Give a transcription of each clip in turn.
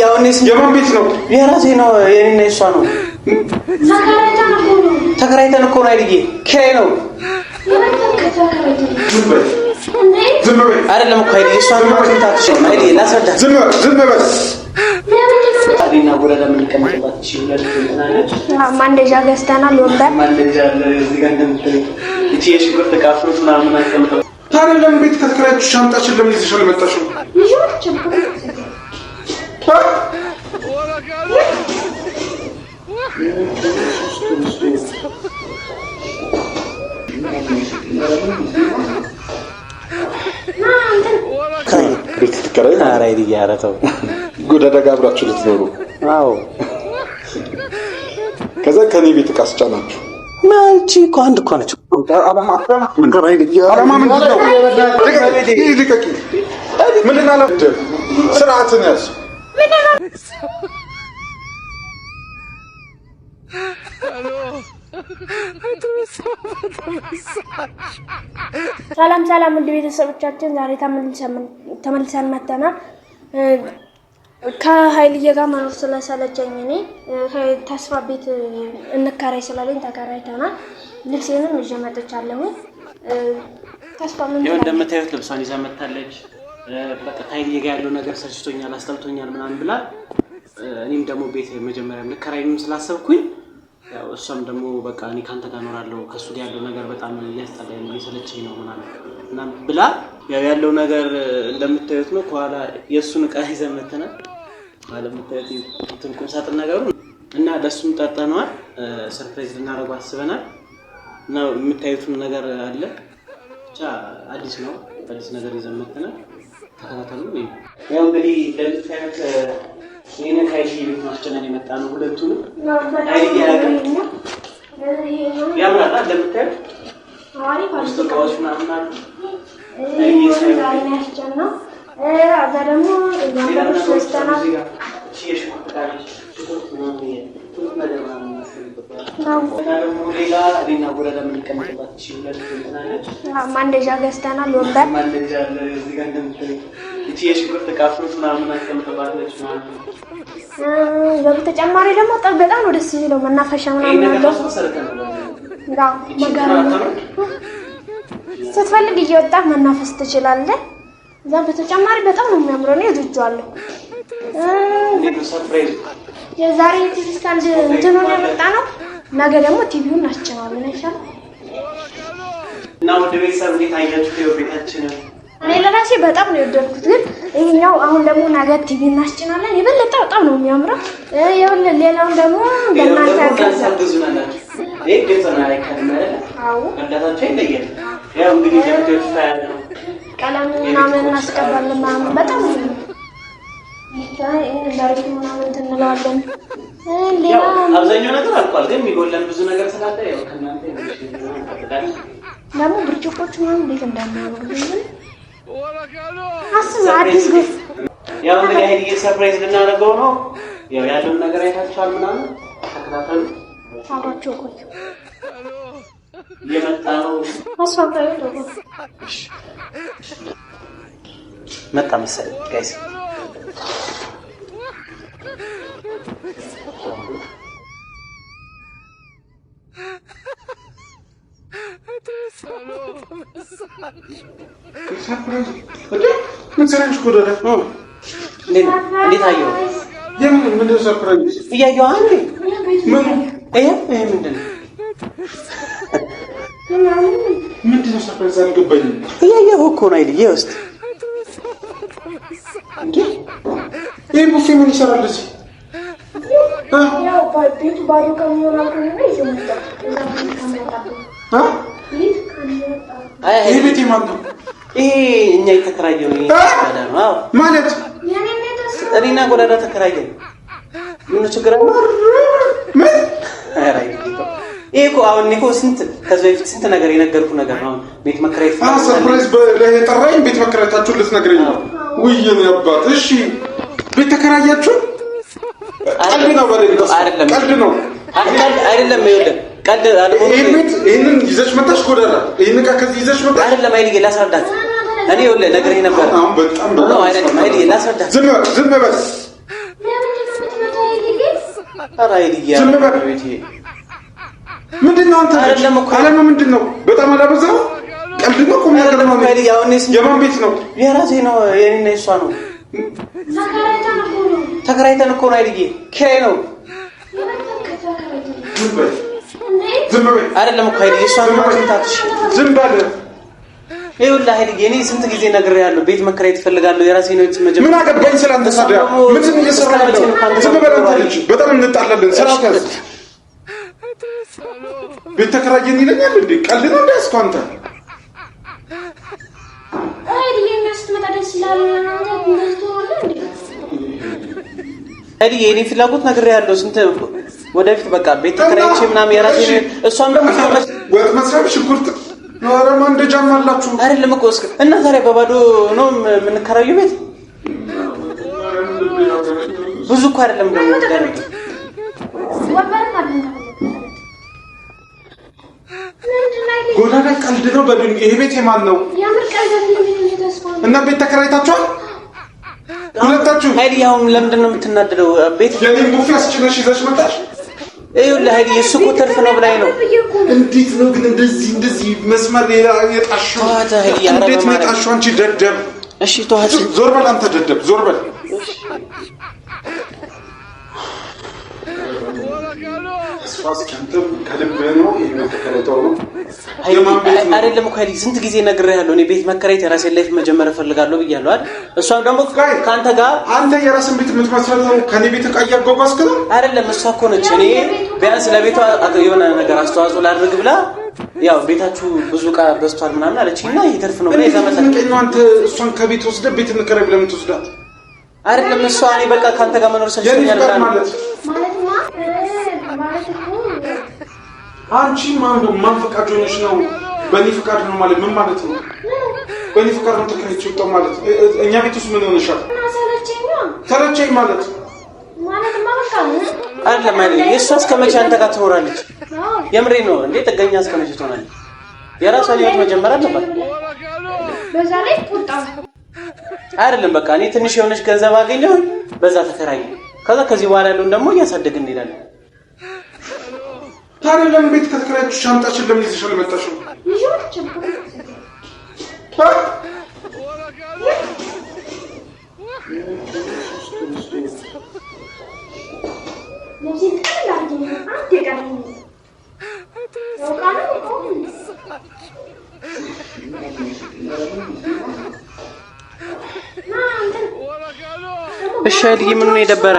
ያውኔስ የማን ቤት ነው? የራሴ ነው። የኔና የሷ ነው። ተከራይተን እኮ ነው አይደል? ኪራይ ነው። ዝም በል አይደለም እኮ አይደል? እሷ ነው ታጥሽ ነው አይደል? ላስረዳ። ዝም በል አዲና ወረዳ ምን ከመጣባት ይችላል ትናለች። ማንደጃ ገዝተናል። ወንበር ማንደጃ እዚህ ጋር እንደምትይ እቺ የሽንኩርት ካፍሩት ምናምን አስቀምጠው። ታዲያ ለምን ቤት ከተከራያችሁ ሻንጣችን ለምን ይዘሽ አልመጣሽም? ቤት ትከራይ? ኧረ ይያረተው ጎዳዳ ጋር አብራችሁ ልትኖሩ? አዎ። ከዛ ከኔ ቤት ዕቃ አስጫናችሁ? ማንቺ እኮ አንድ እኮ ነች። አላማ ምንድን ነው? ልቀቂ። ምንድን ነው? ስርዓትን ያዝ። ሰላም ውድ ቤተሰቦቻችን፣ ዛሬ ተመልሰን መጥተናል። ከኃይልዬ ጋር መኖር ስለሰለቸኝ እኔ ተስፋ ቤት እንከራይ ስላለኝ ተከራይተናል። ልብሴንም ይዤ መጥቻለሁ። ተስፋ ምን ይኸው እንደምታዩት ልብሷን ይዛ መጥታለች። በቃ ከኃይልዬ ጋር ያለው ነገር ሰልችቶኛል፣ አስጠልቶኛል ምናምን ብላ እኔም ደግሞ ቤት መጀመሪያ ልከራይም ስላሰብኩኝ ያው እሷም ደግሞ በቃ እኔ ካንተ ጋር እኖራለሁ ከሱ ጋር ያለው ነገር በጣም እያስጠላኝ እየሰለቸኝ ነው ምናምን ብላ ያለው ነገር እንደምታዩት ነው። ከኋላ የእሱን ዕቃ ይዘን መጥተናል። አለምታዩት እንትን ቁም ሳጥን ነገሩ እና ለሱም ጠርተነዋል። ሰርፕራይዝ ልናደርገው አስበናል እና የምታዩትን ነገር አለ ብቻ አዲስ ነው። አዲስ ነገር ይዘን መጥተናል። ተከታተሉ። ያው እንግዲህ እንደምታዩት ይሄን ከአይዲ ቤት ማስጨነን የመጣ ነው። ሁለቱንም አይዲ ያገኝ ያምራል እንደምታዩት አሪፍ አስተካዋሽ ምናምን አሉ። ዛሬ ያስጨና አዛ ደግሞ ያለው ሶስተና ማንደጃ ገዝተናል። ወንበር ማንደጃ እዚህ ጋር እንደምትይ እቺ የሽንኩርት ካፍሩት ምናምን አስቀምጠባለች ማለት ነው። በተጨማሪ ደግሞ በጣም ነው ደስ የሚለው መናፈሻ ምናምን አለው። ጋር መጋረጃ ስትፈልግ እየወጣህ መናፈስ ትችላለህ። እዛ በተጨማሪ በጣም ነው የሚያምረው። ነው እወድጄዋለሁ። የዛሬ ቲቪ ስታንድ እንትን ነው ያመጣ ነው። ነገ ደግሞ ቲቪውን እናስጭናለን አይሻልም? እና ወደ ቤተሰብ እንዴት አያችሁ ቤታችንን? እኔ ለራሴ በጣም ነው የወደድኩት። ግን ይሄኛው አሁን ደግሞ ነገ ቲቪ እናስጭናለን። የበለጠ በጣም ነው የሚያምረው። ይኸውልህ ሌላውን ደግሞ በእናንተ ያገዙናላችሁ። ይሄ ገጽና ላይ ካሜራ አዎ እንደታቸው ይለያል። ያው እንግዲህ ጀምቴው ታያለ ቀለም ምናምን እናስቀባለን ምናምን በጣም ነው ዛሬ ምናምን እንለዋለን። ሌላ አብዛኛው ነገር አልቋል። ግን የሚጎለን ብዙ ነገር ስላለ ያው ከእናንተ ይመሽልናል። ደግሞ ብርጭቆቹ ምናምን እንዴት እንደሚያምሩ አስብ። አዲስ ግን ያው እንግዲህ አይዲ ሰርፕራይዝ ልናደርገው ነው። ያው ያለውን ነገር አይታችኋል ምናምን ተከታተሉ። አብራችሁ ቆዩ። የመጣ ነው አስፋልታው ደግሞ መጣ መሰለኝ ጋይስ። እንዴት አየኸው? ምንድን ነው ሰርፕራይዝ? እያየሁ አንዴ ይሄ ምንድን ነው? ምንድን ነው ሰርፕራይዝ? አልገባኝም። እያየሁ እኮ ነው አይደል? ውስጥ እንዴ ይሄ ቡፌ ምን ይሰራል እዚህ? ያው ቤቱ ባዶ ከሚሆን ነው ይዘምጣ ይሄ ቤት ማን ነው? ይሄ እኛ የተከራየው ነው ማለት እኔና ጎዳዳ ተከራየን። ምን ችግር አለ? ምን ይሄ እኮ አሁን እኮ ከዚህ በፊት ስንት ነገር የነገርኩህ ነገር ነው። ቤት መከራየት ሰርፕራይዝ በላይ የጠራኝ ቤት መከራየታችሁ ልትነግረኝ ነው? ውይይን ያባት እሺ፣ ቤት ተከራያችሁ? ቀልድ ነው አይደለም? ቀልድ ነው አይደለም? ይኸውልህ ቀልድ አይደለም። ይሄንን ይዘሽ መጣሽ ጎዳዳ? ይሄን ዕቃ ከዚህ ይዘሽ መጣሽ? አይደለም አይልዬ፣ ላስረዳት። እኔ ይኸውልህ ነግሬህ ነበር። አሁን በጣም ነው አይደለም አይልዬ፣ ላስረዳት። ዝም በል ኧረ አይዲያ ቤቴ ምንድነው አንተ? አለማ ምንድነው? በጣም አላበዛው? ቀልድ ነው ቁም ነገር ነው። የማን ቤት ነው? የራሴ ነው። የኔና የሷ ነው። ተከራይተን እኮ ነው አይዲዬ። ኪራይ ነው። ዝም በል አይደለም እኮ አይዲዬ። እሷ ነው ታትሽ። ዝም በል ይኸውልህ አይዲዬ፣ እኔ ስንት ጊዜ ነግሬሃለሁ። ቤት መከራየት እፈልጋለሁ። የራሴ ነው። መጀመሪያ ምን አገባኝ ስላንተ ሳዲያ? ምን እየሰራህ ነው? ዝም በል አንተ ልጅ። በጣም እንጣላለን። ስራት ያዝ። ቤት ተከራየን ይለኛል እንዴ? ቀልድ ነው እንዴ? እስኮ አንተ አይዲዬ እናስተመጣ ደስ ይላል። አይዲዬ እኔ ፍላጎት ነግሬሃለሁ። ስንት ወደፊት በቃ ቤት ተከራይቼ ምናምን የራሴ ነው። እሷም ደግሞ ወጥ መስራት ሽንኩርት ነው። ኧረ ማንደጃም አላችሁ አይደለም እኮ እስከ እና ዛሬ በባዶ ነው የምንከራየው ቤት። ብዙ እኮ አይደለም ደግሞ ጎዳና ቀልድ ነው በሉኝ። ይሄ ቤት የማን ነው? እና ቤት ተከራይታችኋል ሁለታችሁ? አይዲያ አሁን ለምንድን ነው የምትናደደው? ቤት የኔን ቡፌ አስጭነሽ ይዘሽ መጣሽ? ይኸውልህ አይዲያ እሱ እኮ ትርፍ ነው ብላኝ ነው። እንዴት ነው ግን እንደዚህ መስመር የጣሽው? እንዴት ነው የጣሽው? አንቺ ደደብ። እሺ ተዋት። ዞር በል አንተ ደደብ፣ ዞር በል። አይደለም እኮ አይደል? ስንት ጊዜ ነግሬሃለሁ። እኔ ቤት መከራየት የራሴን ላይፍ መጀመር እፈልጋለሁ ብያለሁ አይደል? እሷም ደግሞ ካንተ ጋር አንተ የራስን ቤት የምትመስረተው ከኔ ቤት ዕቃ እያጓጓዝክ ነው አይደለም? እሷ እኮ ነች። እኔ ቢያንስ ለቤቷ የሆነ ነገር አስተዋጽኦ ላድርግ ብላ ያው ቤታችሁ ብዙ ዕቃ በዝቷል ምናምን አለችኝና ይተርፍ ነው ብላ ይዘመተኝ። አንተ እሷን ከቤት ወስደህ ቤት እንከራይ ብለህ የምትወስዳት አይደለም? እሷ እኔ በቃ ካንተ ጋር መኖር ሰልችቶኛል ማለት አንቺ ማን ፈቃድ ሆነሽ ነው? በእኔ ፈቃድ ነው ማለት ምን ማለት ነው? በእኔ ፈቃድ ነው ተከራይቼ ወጣሁ ማለት እኛ ቤት ውስጥ ምን ሆነሻል? ሰለቸኝ ማለት አይደለም አይደል? የእሷ እስከ መቼ አንተ ጋር ትኖራለች? የምሬ ነው እንዴ? ጥገኛ እስከ መቼ ትሆናለች? የራሷን ህይወት መጀመር አለባት። በዛ ላይ ቁጣ አይደለም በቃ እኔ ትንሽ የሆነች ገንዘብ አገኘሁ፣ በዛ ተከራይ። ከዚህ በኋላ ያለውን ደግሞ እያሳደግን እንሄዳለን። ታዲያ ለምን ቤት ከተከራያችሁ ሻንጣችን ለምን ይዘሽ አልመጣሽም? እሺ አይደል? ምን ነው የደበረ?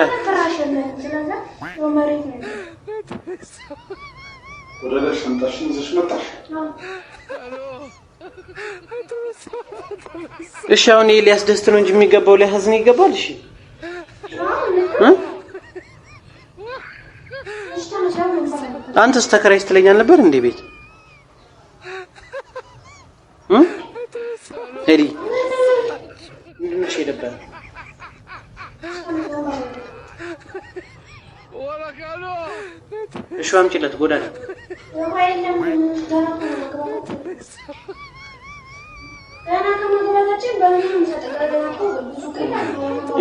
ወደ ሻንጣሽን ይዘሽ መጣሽ? እሺ አሁን ይሄ ሊያስደስት ነው እንጂ የሚገባው ሊያሳዝን ይገባል? እሺ አንተስ ተከራይስ ትለኛል ነበር እንዴ ቤት? ሄዲ ምንሽ የደበረ? እሺ አምጪለት ጎዳና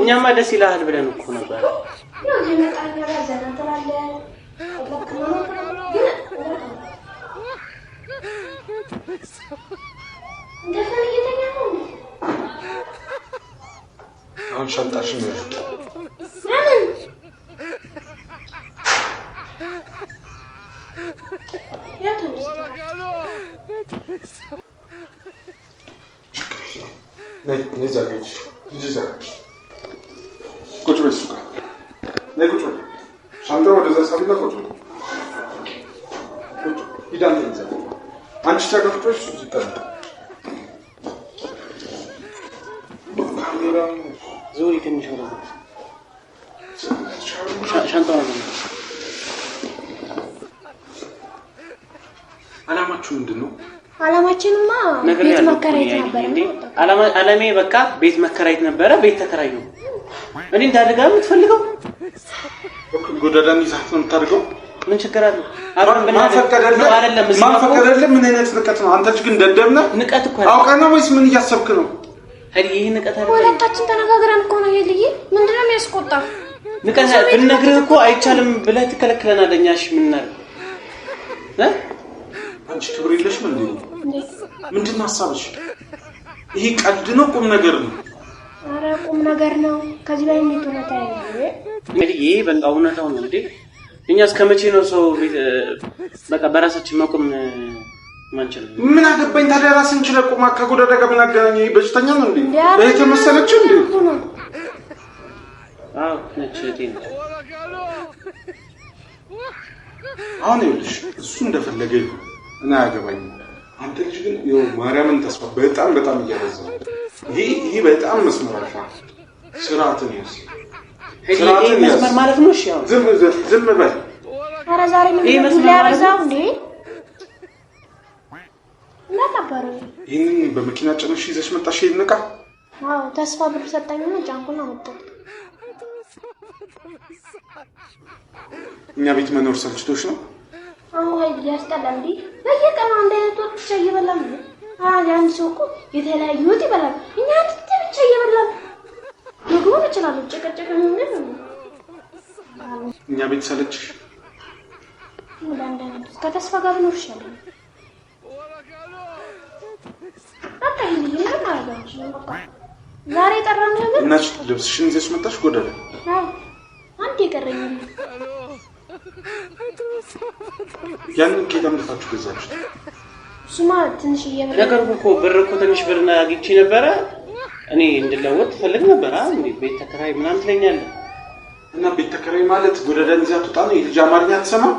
እኛማ ደስ ይላል ብለን እኮ ነበር። አሁን ሻንጣሽን ነው ቁጭ በይ እሱ ጋር ነይ ቁጭ በይ። ሻንጣው ወደዛ ሳቢና ቁጭ በይ። ሂድ አንተ እዛ አንቺ ተቀምጠሽ እሱ ይጠራል። ዞሪ ትንሽ ወደ ሻንጣው ነው። አላማችሁ ምንድን ነው? አላማችንማ ቤት መከራየት ነበር። አላማዬ በቃ ቤት መከራየት ነበረ። ቤት ተከራዩ። እኔ እንዳደጋ የምትፈልገው ጎዳዳን ይዛት ነው የምታደርገው? ምን ችግር አለው? ማን ፈቀደልህ? ምን አይነት ንቀት ነው? አንተ ግን ደደብ ነህ። ንቀት እኮ አውቀህ ነው ወይስ ምን እያሰብክ ነው? ይሄ ንቀት አይደለም። ሁለታችን ተነጋግረን እኮ ነው። ይሄ ልጅ ምንድነው የሚያስቆጣ? ንቀህ ብንነግርህ እኮ አይቻልም ብለህ ትከለክለናለህ። እኛሽ ምን እናድርግ? አንቺ ክብር የለሽም እንዴ? ምንድን ነው ሀሳብሽ? ይሄ ቀልድ ነው ቁም ነገር ነው? ኧረ ቁም ነገር ነው። ከዚህ ላይ ምን ተነታ ያለ እንዴ? ይሄ በቃ እውነታው ነው እንዴ? እኛ እስከመቼ ነው ሰው በቃ በራሳችን መቆም ማንችል? ምን አገባኝ ታዲያ? ራስን ችለህ ቁማ ከጎዳዳ ጋር ምን አገናኘኝ? በሽተኛ ነው እንዴ? እህት መሰለች እንዴ? አዎ ነች እህቴ። አሁን ይኸውልሽ እሱ እንደፈለገ እና አያገባኝም። አንተ ልጅ ግን ይኸው ማርያምን ተስፋ በጣም እያበዛው ይሄ በጣም መስመራፋ ስርዓትን ያዝ። ስርዓትን መስመር ማለት ነው። እሺ ያው ዝም በል። ኧረ ዛሬ ምን ያበዛው እንዴ? ለነበረ ይሄንን በመኪና ጭነሽ ይዘሽ መጣሽ? ይሄን ዕቃ? አዎ ተስፋ ብር ሰጠኝና ጫንኩና መጣሁ። እኛ ቤት መኖር ሰልችቶሽ ነው? አዎ ሀይል ያስጠላል እንዴ? በየቀኑ አንድ አይነት ወጥ ብቻ እየበላን ነው። አንድ ሰው እኮ የተለያየ ወጥ ይበላል። እኛ አንድ ብቻ እየበላን ምግቡን እችላለሁ። ጨቀጨቀ ምን ነው? እኛ ቤት ሰለችሽ? ወላንዳን ከተስፋ ጋር ነው ይሻላል። አታይ ምን ማለት ነው? ዛሬ ጠራን ነገር እናሽ ልብስሽን ይዘሽ መጣሽ ጎዳዳ? አዎ አንዴ ቀረኝ። ያንን ኬት አምጥታችሁ ገዛችሁት? ስማ ትንሽ ነገር እኮ ብር እኮ ትንሽ ብር አግኝቼ ነበረ። እኔ እንድለወጥ ፈልግ ነበር። እንዴ ቤት ተከራይ ምናምን ትለኛለህ? እና ቤት ተከራይ ማለት ጎዳዳን ይዛት ወጣ ነው? የልጅ አማርኛ አትሰማም?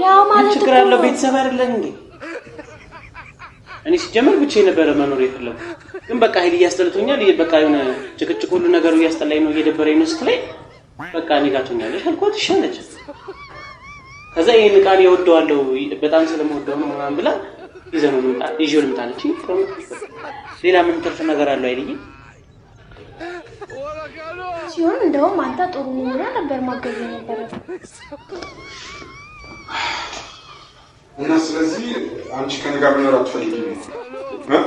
ያው ማለት ችግር ያለው ቤተሰብ አይደለም እንዴ? እኔ ሲጀመር ብቻዬን ነበረ መኖር የፈለኩት። ግን በቃ ሄድ እያስጠልቶኛል። በቃ የሆነ ጭቅጭቅ ሁሉ ነገሩ እያስጠላኝ ነው፣ እየደበረኝ ነው ስትለኝ በቃ እኔ ጋር ትሆኛለሽ አልኳት። እሺ አለች። ከዛ ይሄን ቃል ይወደዋለሁ በጣም ስለምወደው ነው ምናምን ብላ ይዘው ልምጣ አለች። ሌላ ምን ትርፍ ነገር አለው አይልኝ ሲሆን እንደውም አንተ ጥሩ ነው ነበር ማገዝ ነበር። እና ስለዚህ አንቺ ከኔ ጋር መኖር አትፈልጊም ነው?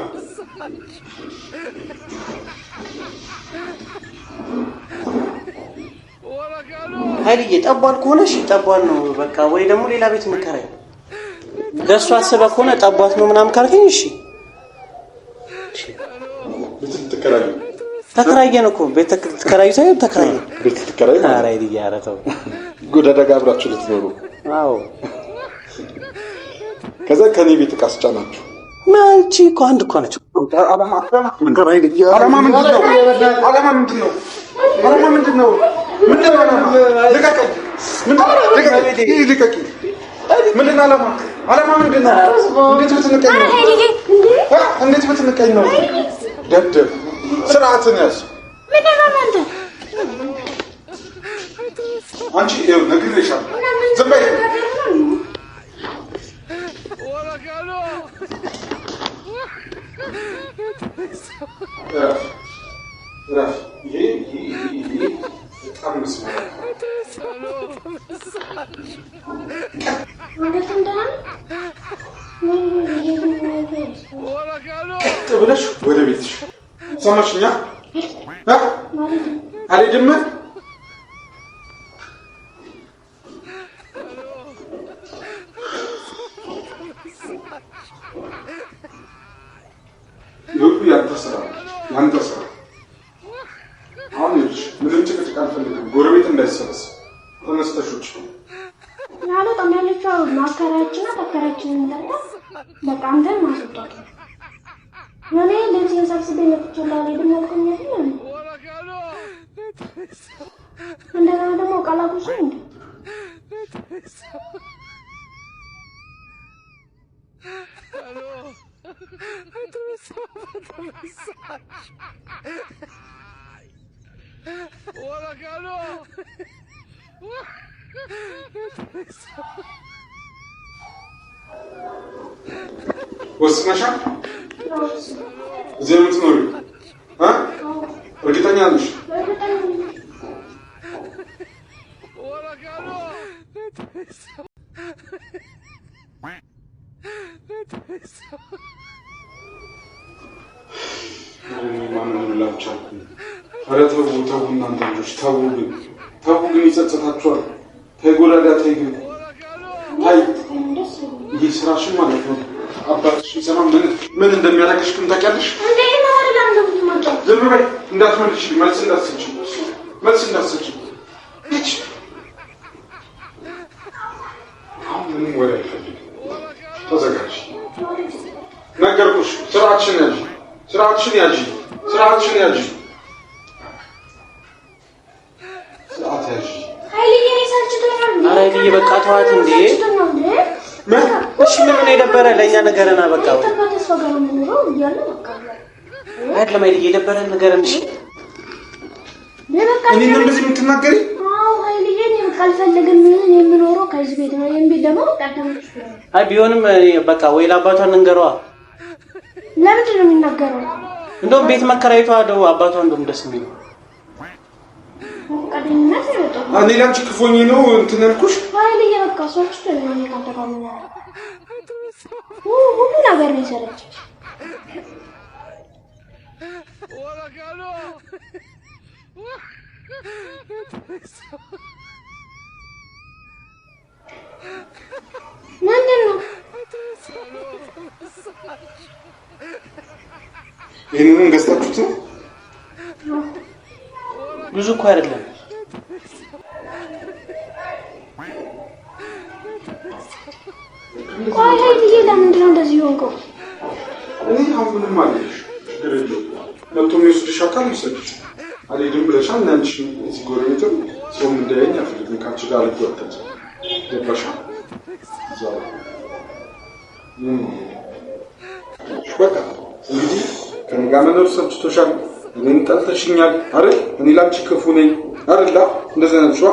ኃይልዬ ጠቧል ከሆነሽ ጠቧል ነው በቃ። ወይ ደግሞ ሌላ ቤት እንከራይ። ለእሱ አስበህ ከሆነ ጠቧት ነው ምናምን ካልከኝ እሺ። ቤት ትከራይ? ተከራየን እኮ ቤት ተከራዩ ሳይሆን ተከራየን። ቤት ትከራይ? ኧረ ኃይልዬ ኧረ ተው። ጎዳዳ ጋር አብራችሁ ልትኖሩ? አዎ። ከዛ ከኔ ቤት ዕቃ አስጫናችሁ? ማንቺ እኮ አንድ እኮ ነች። ዓላማ ምንድን ነው? ልቀቀኝ! ምንድን ነው ዓላማ ምንድን ነው? እንዴት ብትንቀኝ ነው? ደደብ ስርዓትን ያዝ። አንቺ ይኸው ነግሬሻለሁ። ዝም በይ። በጣም መስመር ቀጥ ብለሽ ወደ ቤትሽ። ሰማሽኛ? አልሄድም። ይሁሉ ያንተ ስራ። አሁን ልጅ ምንም ጭቅጭቅ አልፈልግም። ጎረቤት እንዳይሰበሰብ ተነስተሽ ውጭ። ያለው ያለችው ማከራችንና ተከራችን እንዳለ በቃ አንተን ማስወጣት ነው። እኔ ልብሴን ሰብስቤ መጥቼልሃለሁ አይደል ያልኩኝ አይደል? እንደገና ደግሞ ቃላቁሽ እንዴ ወስነሻል? እዚህ የምትኖሪው እርግጠኛ ነሽ? ኧረ ተው እናንተ ልጆች ተው ግን ይጸጸታችኋል። ተይ ጎዳዳ ተይ ግን ታይ ይህ ስራሽን ማለት ነው። አባትሽ ሲሰማ ምን እንደሚያደርግሽ ግን ታውቂያለሽ? ዝም በይ እንዳትመልሽ፣ መልስ እንዳትሰጪ እቺ አሁን ምንም ወሬ አይፈልግም። ተዘጋጅ ነገርኩሽ። ስርዓትሽን ያዥ። ስርዓት ያዥ። ኃይልዬ በቃ ተዋት እንዴ! እሺ ምን የደበረ ለእኛ ነገርና በቃ ወይ አይደለም ኃይልዬ የደበረን ነገርን እሺ እኔ ነው እንደዚህ የምትናገሪ? አዎ ኃይልዬ እኔ በቃ አልፈልግም የምኖረው ከዚህ ቤት ነው የሚል ደግሞ ቀደምሽ። አይ ቢሆንም በቃ ወይ ለአባቷን እንገረዋ። ለምንድን ነው የሚናገረው? እንደውም ቤት መከራየቷ ደው አባቷ እንደውም ደስ የሚል እኔ ላንቺ ክፎኝ ነው እንትን ያልኩሽ። ኃይልዬ በቃ ሰዎች ተለኝ ካንተጋውና ሁሉ ነገር ነው ይሰረች ምንድን ነው ይሄንን ገዝታችሁት ነው? ብዙ እኮ አይደለም። ቆይ ኃይልዬ ለምንድን ነው እንደዚህ ሆንከው? እኔ አሁን ምንም አለሽ ድርጅ መጥቶ የሚወስድሽ አካል ይሰጥሽ አልሄድም ብለሻል። እናንቺ እዚህ ጎረቤትም ሰው እንዳያኝ አልፈልግም። ከአንቺ ጋር አልጓተት ገባሽ? በቃ እንግዲህ ከእኔ ጋር መኖር ሰብችቶሻል። እኔን ጠልተሽኛል አይደል? እኔ ላንቺ ክፉ ነኝ አይደል? እንደዚህ ነው ሸዋ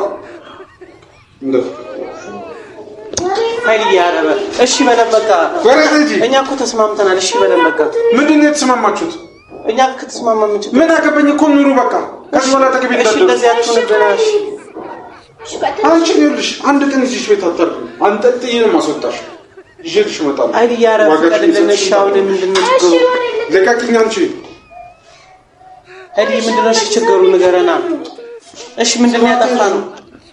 ኃይልዬ አረበ እሺ በለን በቃ እኛ እኮ ተስማምተናል። እሺ በለን በቃ ምንድን ነው የተስማማችሁት? እኛ ከተስማማምን ምን አገባኝ እኮ ኑሩ በቃ ከዚህ በኋላ ተገቢ እሺ እንደዚህ አትሆንብናሽ። አንቺ ይኸውልሽ አንድ ቀን እዚህ ቤት አታርፍ አንጠልጥዬ ነው የማስወጣሽ። ይዤልሽ እመጣለሁ። ኃይልዬ አረበ ለነሽ አሁን ምንድን ነው ችግሩ? ልቀቂኝ አንቺ ኃይልዬ ምንድን ነው ችግሩ ንገረና። እሺ ምንድን ነው ያጠፋነው?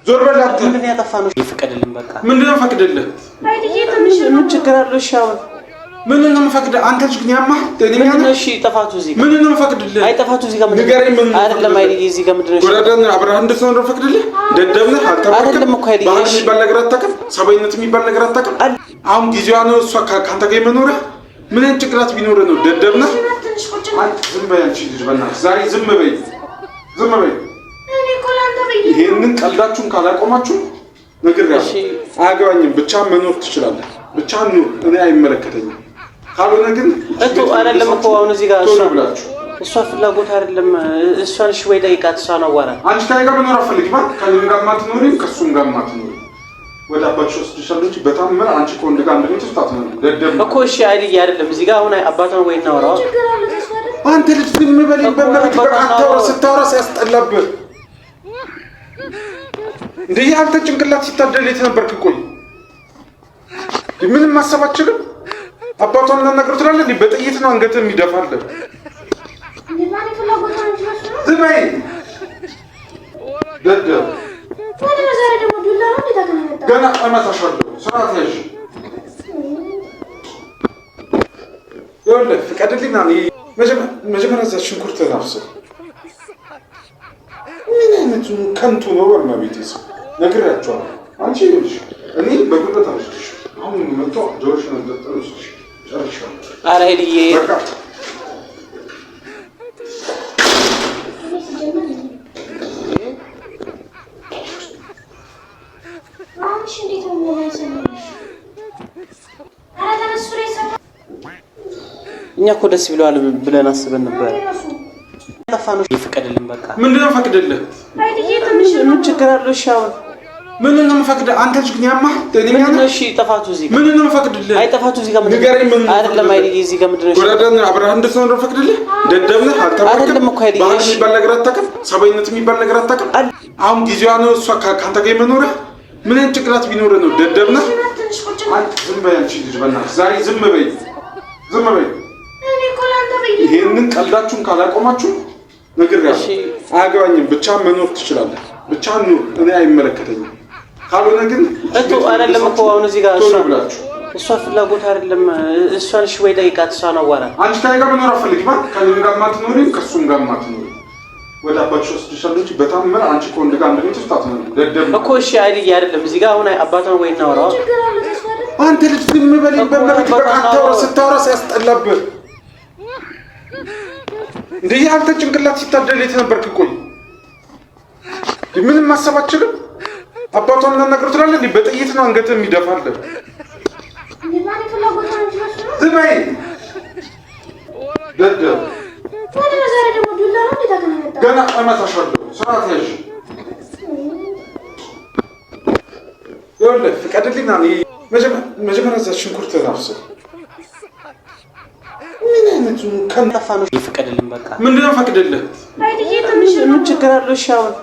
ዞር በላት። ምንድን ነው ያጠፋነው? ይፈቀድልን በቃ ምንድን ነው ፈቅድልህ? ኃይልዬ ትንሽ ምን ችግር አለው? እሺ አሁን ምንድን ነው የምፈቅድልህ? አንተ ልጅ ግን ያማህ ምንድን ነው? እሺ ጥፋቱ እዚህ ጋር ምንድን ነው የምፈቅድልህ? አይ ጥፋቱ እዚህ ጋር ንገረኝ። ምን አይደለም ኃይልዬ እዚህ ጋር ምንድን ነው? ጎዳዳን አብረህ እንድትኖር ነው የምፈቅድልህ? ደደብ ነህ አልተባልክም? አይደለም እኮ ኃይልዬ ባህል የሚባል ነገር አታውቅም? ሰብአዊነት የሚባል ነገር አታውቅም? አሁን ጊዜዋ ነው እሷ ከአንተ ጋር የመኖሪያ ምን አይነት ጭቅላት ቢኖርህ ነው? ደደብ ነህ። ዝም በይ አንቺ ልጅ በእናትሽ ዛሬ ዝም በይ። ይሄንን ቀልዳችሁን ካላቆማችሁ ነግሬሃለሁ። አያገባኝም። ብቻ መኖር ትችላለህ። ብቻ ኑር፣ እኔ አይመለከተኝም። ካልሆነ ግን አይደለም እኮ አሁን እዚህ ጋር እሷ ፍላጎት አይደለም። እሷን እሺ ወይ ጠይቃት። እሷን አዋራ አንቺ ከእኔ ጋር መኖር አትፈልጊም አይደል? ከእኔ ጋር ማትኖሪም ከእሱም ጋር ማትኖሪ ወደ አባትሽ ወስድሻለሁ እንጂ በጣም አንቺ ከወንድ ጋር አንድ ቤት ውስጥ አትኖሪም። ደደብ እኮ እሺ ኃይልዬ አይደለም እዚህ ጋር አሁን አባቷን ወይ እናወራው። አንተ ልጅ ዝም በል በመብት በቃታው ስታወራ ሲያስጠላብህ እንዴ! አንተ ጭንቅላት ሲታደል የት ነበርክ? ቆይ ምንም ማሰብ አትችልም? አባቷን እናናግረው ትላለህ እንዴ? በጥይት ነው አንገትህ የሚደፋልህ። ዝም በይ ደደብ። ገና እመታሻለሁ። ስርዓት ያዥ። ይኸውልህ ፍቀድልኝ ና መጀመሪያ እዛ ሽንኩርት አብስል። ምን አይነቱ ከንቱ ነው? በእመቤቴ ሰው ነግሬያቸዋለሁ። አንቺ ይኸውልሽ እኔ በጉልበት አልወስድሽ። አሁን መጥቶ ጆሮሽን አንጠልጥሎ ወስድሽ ጨርሻለሁ። ኧረ ኃይልዬ በቃ እኛ እኮ ደስ ብለዋል ብለን አስበን ነበር። ጠፋነው። ይፈቀድልን በቃ ምንድን ነው ፈቅድልህ? ምን ችግር አለው? እሺ አሁን ምንድን ነው የምፈቅድልህ? አንተ ልጅ ግን ያማህ ምንድን ነው? እሺ ጥፋቱ እዚህ ጋር ምንድን ነው የምፈቅድልህ? አይ ጥፋቱ እዚህ ጋር ንገረኝ። ምን አይደለም ኃይልዬ እዚህ ጋር ምንድን ነው? ጎዳዳን አብረህ እንድትኖር ነው የምፈቅድልህ? ደደብ ነህ አልተባልክም? አይደለም እኮ ኃይልዬ ባህል የሚባል ነገር አታውቅም? ሰብአዊነት የሚባል ነገር አታውቅም? አሁን ጊዜዋ ነው እሷ ከአንተ ጋር የመኖሪያ ምን አይነት ጭቅላት ቢኖርህ ነው? ደደብ ነህ። ዝም በይ አንቺ ልጅ በእናትሽ ዛሬ ዝም በይ። ይሄንን ቀልዳችሁን ካላቆማችሁ ነግሬሃለሁ። አያገባኝም። ብቻ መኖር ትችላለህ። ብቻ ኑር፣ እኔ አይመለከተኝም። ካልሆነ ግን እቱ አይደለም እኮ አሁን እዚህ ጋር እሷ ፍላጎት አይደለም። እሷን እሺ ወይ ጠይቃት፣ እሷን አዋራ። አንቺ ታይጋ መኖር አፈልግማ ከኔም ጋር ማትኖሪ ከሱም ጋር ማትኖሪ ወደ አባትሽ ወስድሻለሁ እንጂ በታምር አንቺ ከወንድ ጋር አንድ ቤት ውስጥ አትኖሪ። ደደብ እኮ እሺ አይደል አይደለም። እዚህ ጋር አሁን አባቷን ወይ እናወራው። አንተ ልጅ ዝም በል በመረጥ በቃ ስታወራ ሲያስጠላብህ እንዴ! አንተ ጭንቅላት ሲታደል የት ነበርክ? ቆይ ምንም ማሰብ አትችልም? አባቷን እናናግረው ትላለህ እንዴ? በጥይት ነው አንገትህ የሚደፋልህ። ዝም በይ ደደብ። ገና እመታሻለሁ። ስርዓት ያዥ። ይኸውልህ ፍቀድልኝና መጀመሪያ እዛ ሽንኩርት አብስል። ምን አይነቱ ከንጠፋ ነው? ይፍቀድልኝ በቃ። ምንድን ነው ፈቅድልህ? ምን ችግር አለው? እሺ አሁን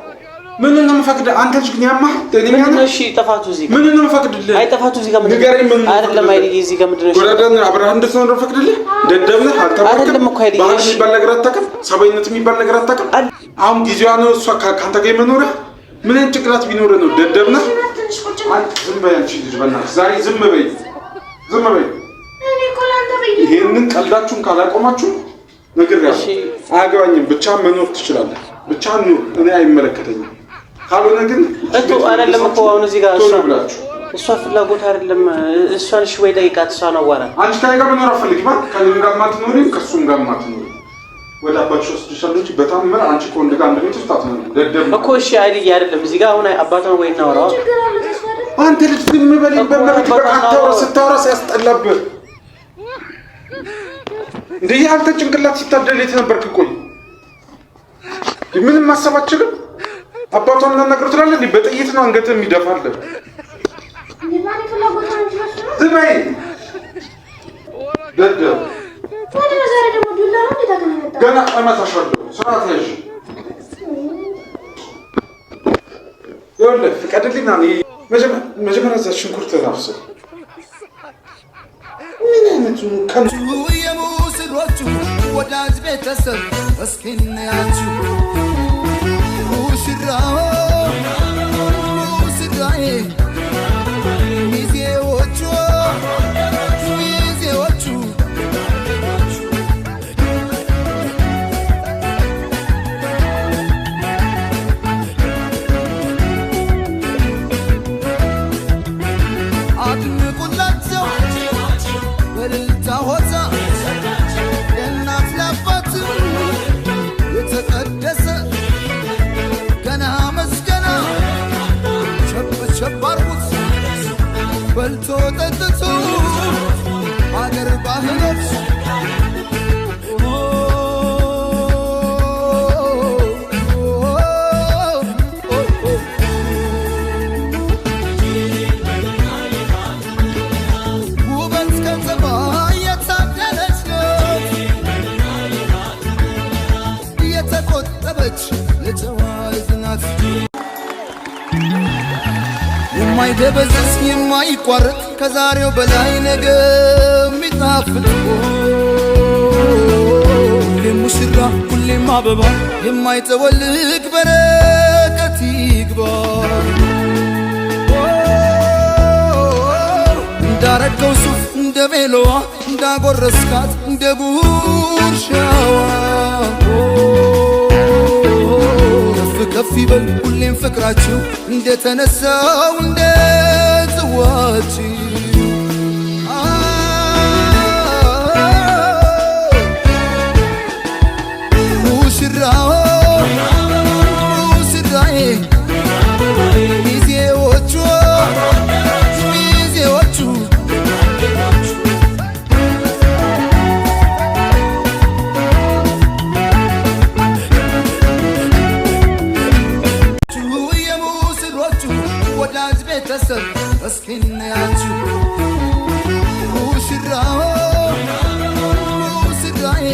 ምን ነው የምፈቅድህ? አንተ ልጅ ግን ያማህ ደንኛ ነው። እሺ ጥፋቱ እዚህ ምን ነው የምፈቅድልህ? አይ ጥፋቱ እዚህ ጋር ምንድን ነው? አይደለም አይደል? እዚህ ጋር ምንድን ነው? ወራዳን አብረህ እንድትኖር ነው ፈቅድልህ? ደደብ ነህ። አይደለም እኮ አይደል? ባህል የሚባል ነገር አታውቅም። ሰብአዊነት የሚባል ነገር አታውቅም። አሁን ጊዜዋ ነው እሷ ካንተ ጋር መኖሪያ። ምን አይነት ጭንቅላት ቢኖርህ ነው? ደደብ ነህ። ዝም በይ አንቺ ልጅ በእናትሽ ዛሬ ዝም በይ፣ ዝም በይ። ይሄንን ቀልዳችሁን ካላቆማችሁ ነገር ያው አያገባኝም። ብቻ መኖር ትችላለህ። ብቻ ኑር፣ እኔ አይመለከተኝም። ካልሆነ ግን እቱ አይደለም እኮ አሁን እዚህ ጋር እሷ ፍላጎት አይደለም። እሷን እሺ ወይ ጠይቃት፣ እሷን አዋራ። አንቺ ታይጋ መኖር አፈልግማ ከኔም ጋር ማትኖሪ ከሱም ጋር ማትኖሪ ወደ አባትሽ ወስድሻለሁ እንጂ በታምር አንቺ ከወንድ ጋር አንድ ቤት ውስጥ አትኖሪ። ደደብ እኮ እሺ አይደለም። እዚህ ጋር አሁን አባቷን ወይ እናወራው። አንተ ልጅ ዝም በል በመረጥ በቃ ስታወራ ሲያስጠላብህ እንዴ! አንተ ጭንቅላት ሲታደል የት ነበርክ? ቆይ ምንም ማሰብ አትችልም? አባቷን እናናግረው ትላለህ እንዴ? በጥይት ነው አንገትህ የሚደፋልህ። ዝም በይ ደደብ። ገና እመታሻለሁ። ስርዓት ያዥ። ይኸውልህ ፍቀድልኝና መጀመሪያ እዛ ሽንኩርት አብስል። ምን አይነቱ ከንቱ የሙስሎቹ ወዳጅ ቤተሰብ እስኪ እናያችሁ። ሙሽራው ሙሽራዬ ሚዜዎቹ አድንቁላቸው በልልታ ሆታ የእናት ለአባት የተቀደሰ ገና መስገና ቸብ አርጉት በልቶ ጠጥቶ አገር ባህሎች የማይደበዘዝ የማይቋረጥ ከዛሬው በላይ ነገ የሚጣፍጥ ሁሌም ሙሽራ ሁሌም አበባ የማይጠወልቅ በረከት ይግባ። እንዳረገው ሱፍ እንደ ቤሎዋ እንዳጎረስካት እንደ ጉርሻዋ ከፍ ይበል ሁሌም ፍቅራችሁ እንደተነሳው እንደ ጽዋችሁ ሙሽራው ሙሽራዬ ሚዜዎቹ ወዳጅ ቤተሰብ እስኪ እናያችሁ። ሙሽራው ሙሽራዬ